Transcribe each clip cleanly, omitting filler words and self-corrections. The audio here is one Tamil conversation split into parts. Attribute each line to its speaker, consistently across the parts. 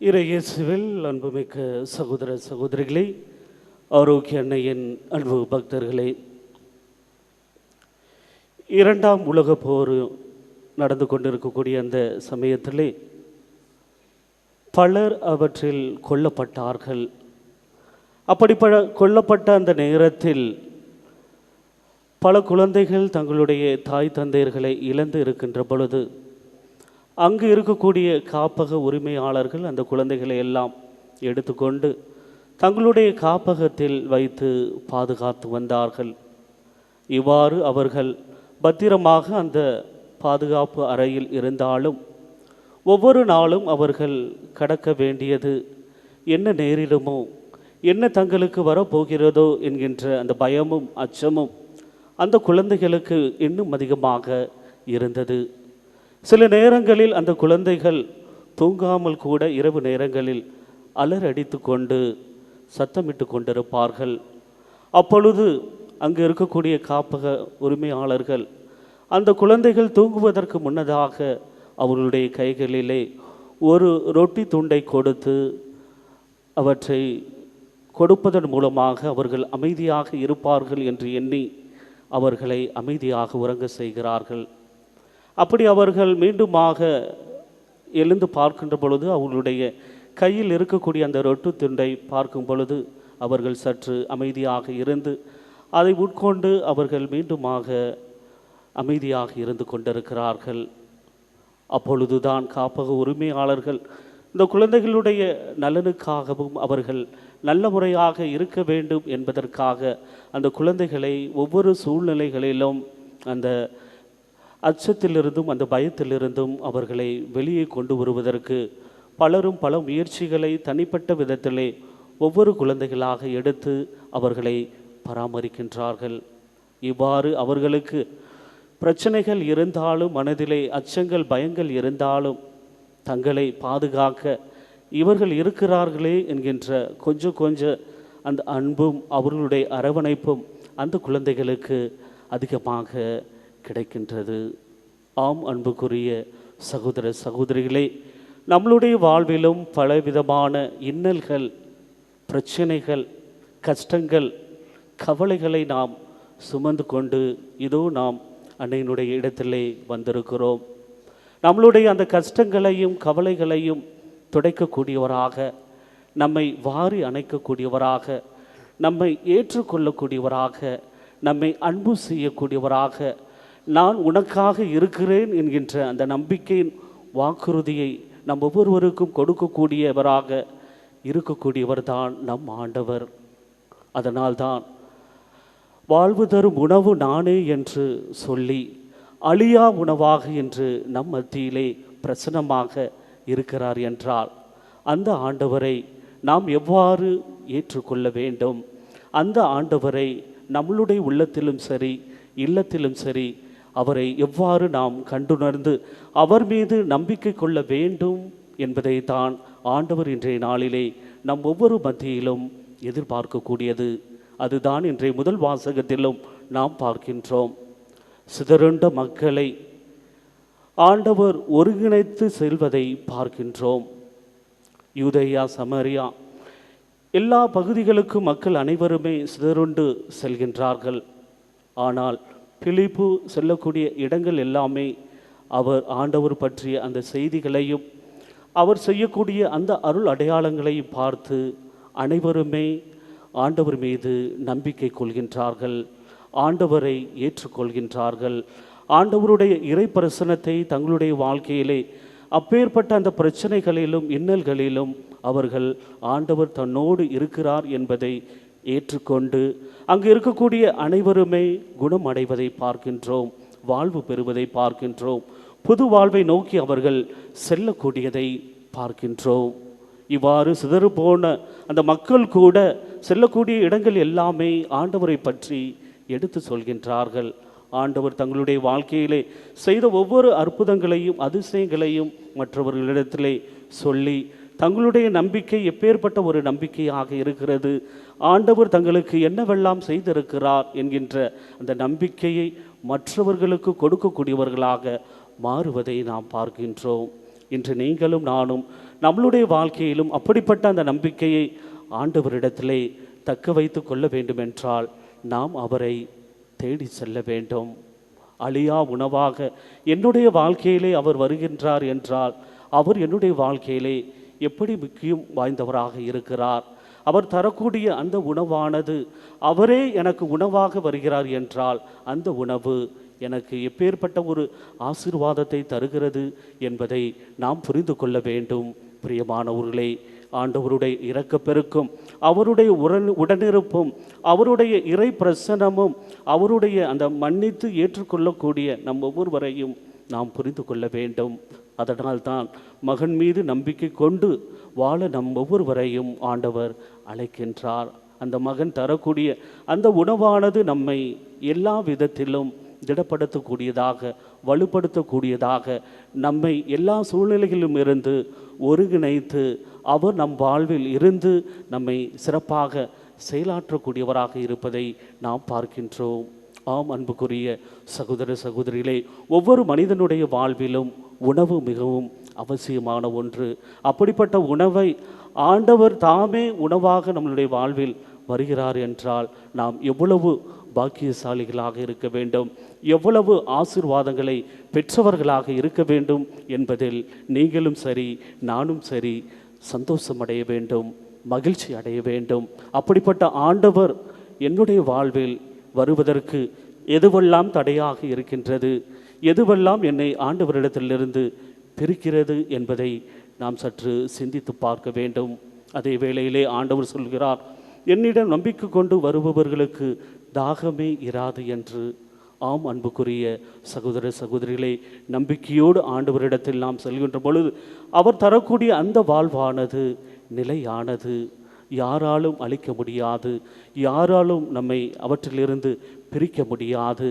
Speaker 1: இறையேசுவில் அன்புமிக்க சகோதர சகோதரிகளே, ஆரோக்கிய அன்னையின் அன்பு பக்தர்களே, இரண்டாம் உலகப் போர் நடந்து கொண்டிருக்கக்கூடிய அந்த சமயத்திலே பலர் அவற்றில் கொல்லப்பட்டார்கள். அப்படி கொல்லப்பட்ட அந்த நேரத்தில் பல குழந்தைகள் தங்களுடைய தாய் தந்தையர்களை இழந்து இருக்கின்ற பொழுது அங்கு இருக்கக்கூடிய காப்பக உரிமையாளர்கள் அந்த குழந்தைகளை எல்லாம் எடுத்துக்கொண்டு தங்களுடைய காப்பகத்தில் வைத்து பாதுகாத்து வந்தார்கள். இவ்வாறு அவர்கள் பத்திரமாக அந்த பாதுகாப்பு அறையில் இருந்தாலும் ஒவ்வொரு நாளும் அவர்கள் கடக்க வேண்டியது என்ன நேரிடுமோ, என்ன தங்களுக்கு வரப்போகிறதோ என்கின்ற அந்த பயமும் அச்சமும் அந்த குழந்தைகளுக்கு இன்னும் அதிகமாக இருந்தது. சில நேரங்களில் அந்த குழந்தைகள் தூங்காமல் கூட இரவு நேரங்களில் அலறடித்து கொண்டு சத்தமிட்டு கொண்டிருப்பார்கள். அப்பொழுது அங்கு இருக்கக்கூடிய காப்பக உரிமையாளர்கள் அந்த குழந்தைகள் தூங்குவதற்கு முன்னதாக அவர்களுடைய கைகளிலே ஒரு ரொட்டி துண்டை கொடுத்து அவற்றை கொடுப்பதன் மூலமாக அவர்கள் அமைதியாக இருப்பார்கள் என்று எண்ணி அவர்களை அமைதியாக உறங்க செய்கிறார்கள். அப்படி அவர்கள் மீண்டுமாக எழுந்து பார்க்கின்ற பொழுது அவர்களுடைய கையில் இருக்கக்கூடிய அந்த ரொட்டி துண்டை பார்க்கும் பொழுது அவர்கள் சற்று அமைதியாக இருந்து அதை உட்கொண்டு அவர்கள் மீண்டுமாக அமைதியாக இருந்து கொண்டிருக்கிறார்கள். அப்பொழுதுதான் காப்பக உரிமையாளர்கள் இந்த குழந்தைகளுடைய நலனுக்காகவும் அவர்கள் நல்ல முறையாக இருக்க வேண்டும் என்பதற்காக அந்த குழந்தைகளை ஒவ்வொரு சூழ்நிலைகளிலும் அந்த அச்சத்திலிருந்தும் அந்த பயத்திலிருந்தும் அவர்களை வெளியே கொண்டு வருவதற்கு பலரும் பல முயற்சிகளை தனிப்பட்ட விதத்திலே ஒவ்வொரு குழந்தைகளாக எடுத்து அவர்களை பராமரிக்கின்றார்கள். இவ்வாறு அவர்களுக்கு பிரச்சனைகள் இருந்தாலும், மனதிலே அச்சங்கள் பயங்கள் இருந்தாலும் தங்களை பாதுகாக்க இவர்கள் இருக்கிறார்களே என்கின்ற கொஞ்சம் அந்த அன்பும் அவர்களுடைய அரவணைப்பும் அந்த குழந்தைகளுக்கு அதிகமாக கிடைக்கின்றது. ஆம், அன்புக்குரிய சகோதர சகோதரிகளே, நம்மளுடைய வாழ்விலும் பலவிதமான இன்னல்கள், பிரச்சனைகள், கஷ்டங்கள், கவலைகளை நாம் சுமந்து கொண்டு இதோ நாம் அன்னையினுடைய இடத்திலே வந்திருக்கிறோம். நம்மளுடைய அந்த கஷ்டங்களையும் கவலைகளையும் துடைக்கக்கூடியவராக, நம்மை வாரி அணைக்கக்கூடியவராக, நம்மை ஏற்றுக்கொள்ளக்கூடியவராக, நம்மை அன்பு செய்யக்கூடியவராக, நான் உனக்காக இருக்கிறேன் என்கின்ற அந்த நம்பிக்கையின் வாக்குறுதியை நம் ஒவ்வொருவருக்கும் கொடுக்கக்கூடியவராக இருக்கக்கூடியவர் தான் நம் ஆண்டவர். அதனால்தான் வாழ்வு தரும் உணவு நானே என்று சொல்லி அழியா உணவாக என்று நம் மத்தியிலே பிரசன்னமாக இருக்கிறார் என்றால் அந்த ஆண்டவரை நாம் எவ்வாறு ஏற்றுக்கொள்ள வேண்டும்? அந்த ஆண்டவரை நம்மளுடைய உள்ளத்திலும் சரி இல்லத்திலும் சரி அவரை எவ்வாறு நாம் கண்டுணர்ந்து அவர் மீது நம்பிக்கை கொள்ள வேண்டும் என்பதை தான் ஆண்டவர் இன்றைய நாளிலே நம் ஒவ்வொரு மத்தியிலும் எதிர்பார்க்கக்கூடியது. அதுதான் இன்றைய முதல் வாசகத்திலும் நாம் பார்க்கின்றோம். சிதறுண்ட மக்களை ஆண்டவர் ஒருங்கிணைத்து செல்வதை பார்க்கின்றோம். யூதேயா, சமரியா எல்லா பகுதிகளுக்கும் மக்கள் அனைவருமே சிதறுண்டு செல்கின்றார்கள். ஆனால் பிலிப்பு செல்லக்கூடிய இடங்கள் எல்லாமே அவர் ஆண்டவர் பற்றிய அந்த செய்திகளையும் அவர் செய்யக்கூடிய அந்த அருள் அடையாளங்களையும் பார்த்து அனைவருமே ஆண்டவர் மீது நம்பிக்கை கொள்கின்றார்கள், ஆண்டவரை ஏற்றுக்கொள்கின்றார்கள். ஆண்டவருடைய இறை பிரசன்னத்தை தங்களுடைய வாழ்க்கையிலே அப்பேற்பட்ட அந்த பிரச்சனைகளிலும் இன்னல்களிலும் அவர்கள் ஆண்டவர் தன்னோடு இருக்கிறார் என்பதை ஏற்றுக்கொண்டு அங்கு இருக்கக்கூடிய அனைவருமே குணம் அடைவதை பார்க்கின்றோம், வாழ்வு பெறுவதை பார்க்கின்றோம், புது வாழ்வை நோக்கி அவர்கள் செல்லக்கூடியதை பார்க்கின்றோம். இவ்வாறு சிதறு போன அந்த மக்கள் கூட செல்லக்கூடிய இடங்கள் எல்லாமே ஆண்டவரை பற்றி எடுத்து சொல்கின்றார்கள். ஆண்டவர் தங்களுடைய வாழ்க்கையிலே செய்த ஒவ்வொரு அற்புதங்களையும் அதிசயங்களையும் மற்றவர்களிடத்திலே சொல்லி தங்களுடைய நம்பிக்கை எப்பேற்பட்ட ஒரு நம்பிக்கையாக இருக்கிறது, ஆண்டவர் தங்களுக்கு என்னவெல்லாம் செய்திருக்கிறார் என்கின்ற அந்த நம்பிக்கையை மற்றவர்களுக்கு கொடுக்கக்கூடியவர்களாக மாறுவதை நாம் பார்க்கின்றோம். இன்று நீங்களும் நானும் நம்மளுடைய வாழ்க்கையிலும் அப்படிப்பட்ட அந்த நம்பிக்கையை ஆண்டவரிடத்திலே தக்க வைத்து கொள்ள வேண்டுமென்றால் நாம் அவரை தேடி செல்ல வேண்டும். அழியா உணவாக என்னுடைய வாழ்க்கையிலே அவர் வருகின்றார் என்றால் அவர் என்னுடைய வாழ்க்கையிலே எப்படி முக்கியம் வாய்ந்தவராக இருக்கிறார். அவர் தரக்கூடிய அந்த உணவானது அவரே எனக்கு உணவாக வருகிறார் என்றால் அந்த உணவு எனக்கு எப்பேற்பட்ட ஒரு ஆசீர்வாதத்தை தருகிறது என்பதை நாம் புரிந்து கொள்ள வேண்டும். பிரியமானவர்களே, ஆண்டவருடைய இரக்கப்பெருக்கும், அவருடைய உடனிருப்பும், அவருடைய இறை பிரசனமும், அவருடைய அந்த மன்னித்து ஏற்றுக்கொள்ளக்கூடிய நம் ஒவ்வொருவரையும் நாம் புரிந்து கொள்ள வேண்டும். அதனால்தான் மகன் மீது நம்பிக்கை கொண்டு வாழ நம் ஒவ்வொருவரையும் ஆண்டவர் அழைக்கின்றார். அந்த மகன் தரக்கூடிய அந்த உணவானது நம்மை எல்லா விதத்திலும் திடப்படுத்தக்கூடியதாக, வலுப்படுத்தக்கூடியதாக, நம்மை எல்லா சூழ்நிலைகளிலும் இருந்து ஒருங்கிணைத்து அவர் நம் வாழ்வில் இருந்து நம்மை சிறப்பாக செயலாற்றக்கூடியவராக இருப்பதை நாம் பார்க்கின்றோம். ஆம் அன்புக்குரிய சகோதர சகோதரிகளே, ஒவ்வொரு மனிதனுடைய வாழ்விலும் உணவு மிகவும் அவசியமான ஒன்று. அப்படிப்பட்ட உணவை ஆண்டவர் தாமே உணவாக நம்மளுடைய வாழ்வில் வருகிறார் என்றால் நாம் எவ்வளவு பாக்கியசாலிகளாக இருக்க வேண்டும், எவ்வளவு ஆசீர்வாதங்களை பெற்றவர்களாக இருக்க வேண்டும் என்பதில் நீங்களும் சரி நானும் சரி சந்தோஷம் அடைய வேண்டும், மகிழ்ச்சி அடைய வேண்டும். அப்படிப்பட்ட ஆண்டவர் என்னுடைய வாழ்வில் வருவதற்கு எதுவெல்லாம் தடையாக இருக்கின்றது, எதுவெல்லாம் என்னை ஆண்டவரிடத்திலிருந்து பிரிக்கிறது என்பதை நாம் சற்று சிந்தித்து பார்க்க வேண்டும். அதே வேளையிலே ஆண்டவர் சொல்கிறார், என்னிடம் நம்பிக்கை கொண்டு வருபவர்களுக்கு தாகமே இராது என்று. ஆம் அன்புக்குரிய சகோதர சகோதரிகளே, நம்பிக்கையோடு ஆண்டவரிடத்தில் நாம் செல்கின்ற பொழுது அவர் தரக்கூடிய அந்த வாழ்வானது நிலையானது, யாராலும் அழிக்க முடியாது, யாராலும் நம்மை அவற்றிலிருந்து பிரிக்க முடியாது.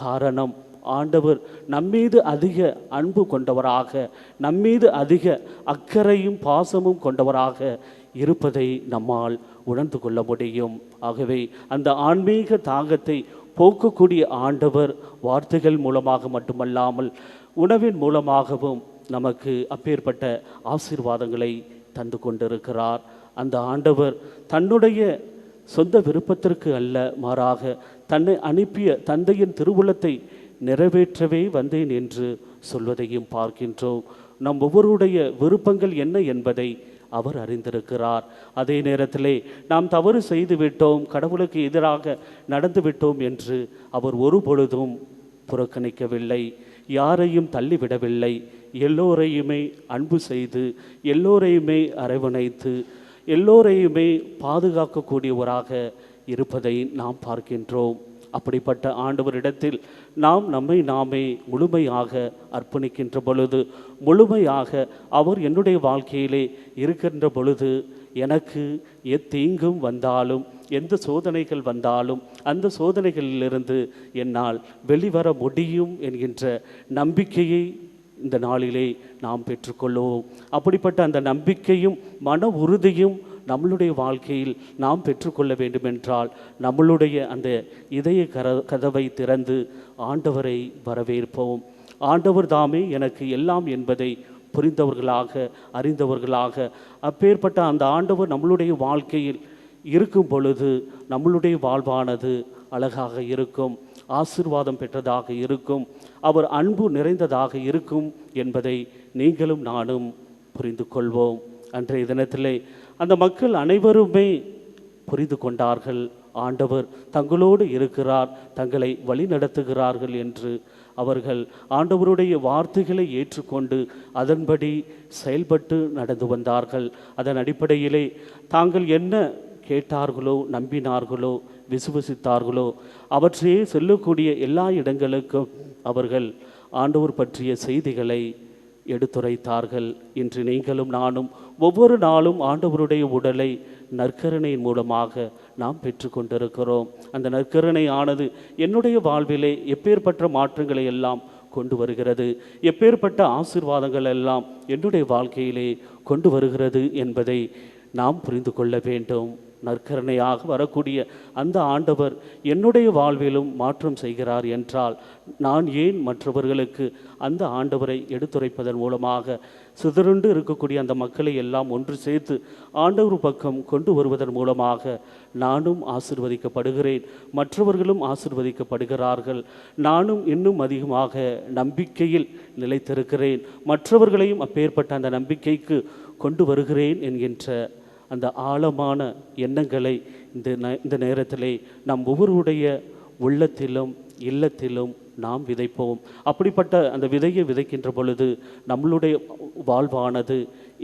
Speaker 1: காரணம், ஆண்டவர் நம்மீது அதிக அன்பு கொண்டவராக, நம்மீது அதிக அக்கறையும் பாசமும் கொண்டவராக இருப்பதை நம்மால் உணர்ந்து கொள்ள முடியும். ஆகவே அந்த ஆன்மீக தாகத்தை போக்கக்கூடிய ஆண்டவர் வார்த்தைகள் மூலமாக மட்டுமல்லாமல் உணவின் மூலமாகவும் நமக்கு அப்பேற்பட்ட ஆசீர்வாதங்களை தந்து கொண்டிருக்கிறார். அந்த ஆண்டவர் தன்னுடைய சொந்த விருப்பத்திற்கு அல்ல, மாறாக தன்னை அனுப்பிய தந்தையின் திருவுளத்தை நிறைவேற்றவே வந்தேன் என்று சொல்வதையும் பார்க்கின்றோம். நம் ஒவ்வொருடைய விருப்பங்கள் என்ன என்பதை அவர் அறிந்திருக்கிறார். அதே நேரத்திலே நாம் தவறு செய்து விட்டோம், கடவுளுக்கு எதிராக நடந்து விட்டோம் என்று அவர் ஒருபொழுதும் புறக்கணிக்கவில்லை, யாரையும் தள்ளிவிடவில்லை. எல்லோரையுமே அன்பு செய்து, எல்லோரையுமே அரவணைத்து, எல்லோரையுமே பாதுகாக்கக்கூடியவராக இருப்பதை நாம் பார்க்கின்றோம். அப்படிப்பட்ட ஆண்டவரிடத்தில் நாம் நம்மை நாமே முழுமையாக அர்ப்பணிக்கின்ற பொழுது, முழுமையாக அவர் என்னுடைய வாழ்க்கையிலே இருக்கின்ற பொழுது, எனக்கு எத்தீங்கும் வந்தாலும், எந்த சோதனைகள் வந்தாலும் அந்த சோதனைகளிலிருந்து என்னால் வெளிவர முடியும் என்கின்ற நம்பிக்கையை இந்த நாளிலே நாம் பெற்றுக்கொள்வோம். அப்படிப்பட்ட அந்த நம்பிக்கையும் மன உறுதியும் நம்மளுடைய வாழ்க்கையில் நாம் பெற்றுக்கொள்ள வேண்டுமென்றால் நம்மளுடைய அந்த இதய கதவை திறந்து ஆண்டவரை வரவேற்போம். ஆண்டவர் தாமே எனக்கு எல்லாம் என்பதை புரிந்தவர்களாக, அறிந்தவர்களாக, அப்பேற்பட்ட அந்த ஆண்டவர் நம்மளுடைய வாழ்க்கையில் இருக்கும் பொழுது நம்மளுடைய வாழ்வானது அழகாக இருக்கும், ஆசீர்வாதம் பெற்றதாக இருக்கும், அவர் அன்பு நிறைந்ததாக இருக்கும் என்பதை நீங்களும் நானும் புரிந்து கொள்வோம். அன்றைய தினத்திலே அந்த மக்கள் அனைவருமே புரிந்து கொண்டார்கள், ஆண்டவர் தங்களோடு இருக்கிறார், தங்களை வழி நடத்துகிறார்கள் என்று. அவர்கள் ஆண்டவருடைய வார்த்தைகளை ஏற்றுக்கொண்டு அதன்படி செயல்பட்டு நடந்து வந்தார்கள். அதன் அடிப்படையிலே தாங்கள் என்ன கேட்டார்களோ, நம்பினார்களோ, விசுவசித்தார்களோ அவற்றையே சொல்லக்கூடிய எல்லா இடங்களுக்கும் அவர்கள் ஆண்டவர் பற்றிய செய்திகளை எடுத்துரைத்தார்கள். இன்று நீங்களும் நானும் ஒவ்வொரு நாளும் ஆண்டவருடைய உடலை நற்கருணையின் மூலமாக நாம் பெற்றுக்கொண்டிருக்கிறோம். அந்த நற்கருணை ஆனது என்னுடைய வாழ்விலே எப்பேற்பட்ட மாற்றங்களை எல்லாம் கொண்டு வருகிறது, எப்பேற்பட்ட ஆசீர்வாதங்கள் எல்லாம் என்னுடைய வாழ்க்கையிலே கொண்டு வருகிறது என்பதை நாம் புரிந்து கொள்ள வேண்டும். நற்கருணையாக வரக்கூடிய அந்த ஆண்டவர் என்னுடைய வாழ்விலும் மாற்றம் செய்கிறார் என்றால் நான் ஏன் மற்றவர்களுக்கு அந்த ஆண்டவரை எடுத்துரைப்பதன் மூலமாக சிதறுண்டு இருக்கக்கூடிய அந்த மக்களை எல்லாம் ஒன்று சேர்த்து ஆண்டவர் பக்கம் கொண்டு வருவதன் மூலமாக நானும் ஆசிர்வதிக்கப்படுகிறேன், மற்றவர்களும் ஆசிர்வதிக்கப்படுகிறார்கள். நானும் இன்னும் அதிகமாக நம்பிக்கையில் நிலைத்திருக்கிறேன், மற்றவர்களையும் அப்பேற்பட்ட அந்த நம்பிக்கைக்கு கொண்டு வருகிறேன் என்கின்ற அந்த ஆழமான எண்ணங்களை இந்த நேரத்திலே நம் ஒவ்வொருடைய உள்ளத்திலும் இல்லத்திலும் நாம் விதைப்போம். அப்படிப்பட்ட அந்த விதையை விதைக்கின்ற பொழுது நம்மளுடைய வாழ்வானது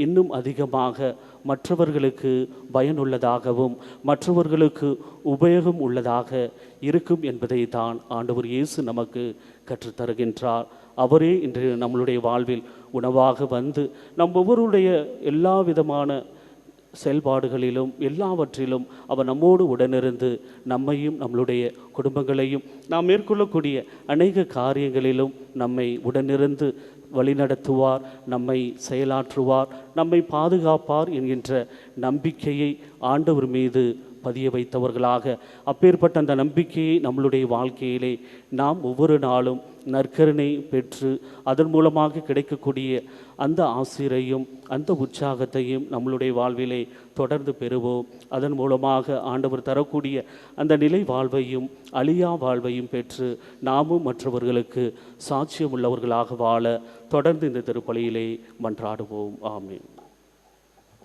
Speaker 1: இன்னும் அதிகமாக மற்றவர்களுக்கு பயனுள்ளதாகவும் மற்றவர்களுக்கு உபயோகம் உள்ளதாக இருக்கும் என்பதை தான் ஆண்டவர் இயேசு நமக்கு கற்றுத்தருகின்றார். அவரே இன்று நம்மளுடைய வாழ்வில் உணவாக வந்து நம் ஒவ்வொருடைய எல்லா விதமான செயல்பாடுகளிலும் எல்லாவற்றிலும் அவர் நம்மோடு உடனிருந்து நம்மையும் நம்மளுடைய குடும்பங்களையும் நாம் மேற்கொள்ளக்கூடிய அநேக காரியங்களிலும் நம்மை உடனிருந்து வழிநடத்துவார், நம்மை செயலாற்றுவார், நம்மை பாதுகாப்பார் என்கின்ற நம்பிக்கையை ஆண்டவர் மீது பதிய வைத்தவர்களாக அப்பேற்பட்ட அந்த நம்பிக்கையை நம்மளுடைய வாழ்க்கையிலே நாம் ஒவ்வொரு நாளும் நற்கருணை பெற்று அதன் மூலமாக கிடைக்கக்கூடிய அந்த ஆசிரையும் அந்த உற்சாகத்தையும் நம்மளுடைய வாழ்விலே தொடர்ந்து பெறுவோம். அதன் மூலமாக ஆண்டவர் தரக்கூடிய அந்த நிலை வாழ்வையும் அழியா வாழ்வையும் பெற்று நாமும் மற்றவர்களுக்கு சாட்சியம் உள்ளவர்களாக வாழ தொடர்ந்து இந்த திருப்பலியிலே மன்றாடுவோம். ஆமென்.